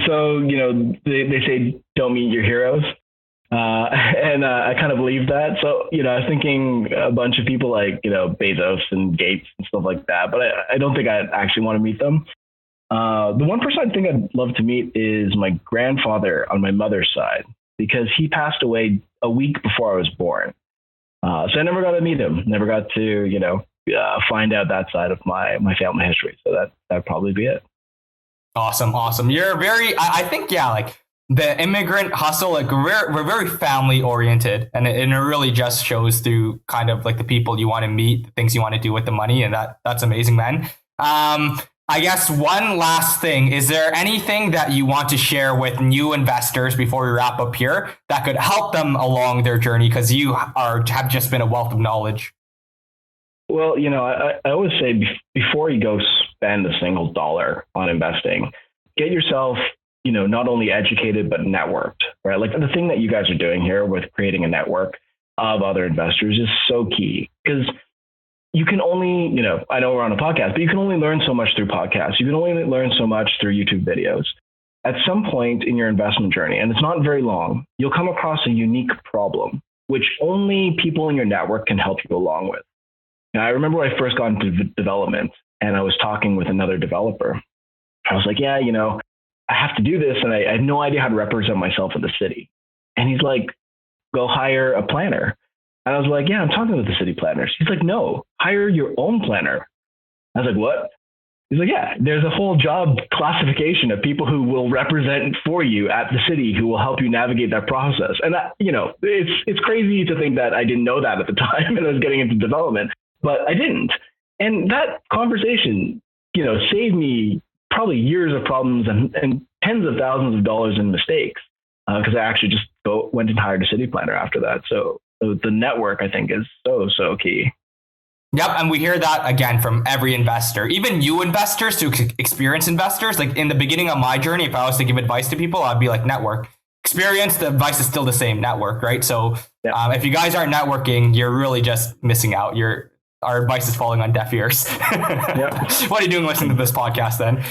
So, they say don't meet your heroes. And I kind of believe that. So, I was thinking a bunch of people like, Bezos and Gates and stuff like that, but I don't think I'd actually want to meet them. The one person I think I'd love to meet is my grandfather on my mother's side, because he passed away a week before I was born. So I never got to meet him, never got to, find out that side of my family history. So that'd probably be it. Awesome. You're I think, like the immigrant hustle, like we're very family oriented, and it really just shows through kind of like the people you want to meet, the things you want to do with the money. And that's amazing, man. I guess one last thing, is there anything that you want to share with new investors before we wrap up here that could help them along their journey? Because you have just been a wealth of knowledge. Well, I always say before you go spend a single dollar on investing, get yourself, not only educated, but networked, right? Like the thing that you guys are doing here with creating a network of other investors is so key, because you can only, I know we're on a podcast, but you can only learn so much through podcasts. You can only learn so much through YouTube videos. At some point in your investment journey, and it's not very long, you'll come across a unique problem, which only people in your network can help you along with. Now, I remember when I first got into development and I was talking with another developer. I was like, I have to do this. And I had no idea how to represent myself in the city. And he's like, go hire a planner. And I was like, I'm talking with the city planners. He's like, no, hire your own planner. I was like, what? He's like, there's a whole job classification of people who will represent for you at the city, who will help you navigate that process. And that, it's crazy to think that I didn't know that at the time and I was getting into development, but I didn't. And that conversation, saved me probably years of problems and tens of thousands of dollars in mistakes, because I actually just went and hired a city planner after that. So the network, I think, is so key. Yep. And we hear that again from every investor, even new investors to experienced investors. Like in the beginning of my journey, if I was to give advice to people, I'd be like, network. Experience, the advice is still the same, network, right? So if you guys aren't networking, you're really just missing out. Our advice is falling on deaf ears. What are you doing listening to this podcast then?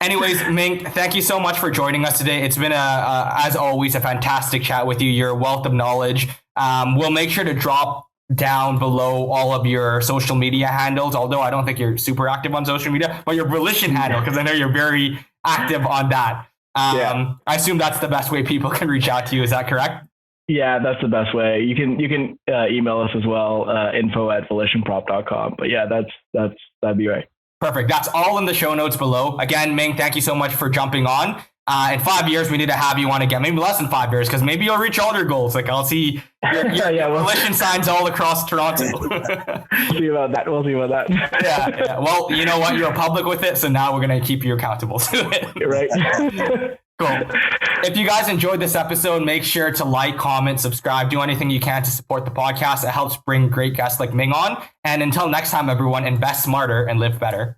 Anyways, Ming, thank you so much for joining us today. It's been, as always, a fantastic chat with you. You're a wealth of knowledge. We'll make sure to drop down below all of your social media handles, although I don't think you're super active on social media, but your Volition handle, because I know you're very active on that. I assume that's the best way people can reach out to you. Is that correct? Yeah, that's the best way. You can email us as well, info@volitionprop.com. But that'd be right. Perfect. That's all in the show notes below. Again, Ming, thank you so much for jumping on. In 5 years, we need to have you on again. Maybe less than 5 years, because maybe you'll reach all your goals. Like I'll see your Volition signs all across Toronto. We'll see about that. Yeah. Well, you know what? You're public with it, so now we're going to keep you accountable to it. You're right. Cool. If you guys enjoyed this episode, make sure to like, comment, subscribe, do anything you can to support the podcast. It helps bring great guests like Ming on. And until next time, everyone, invest smarter and live better.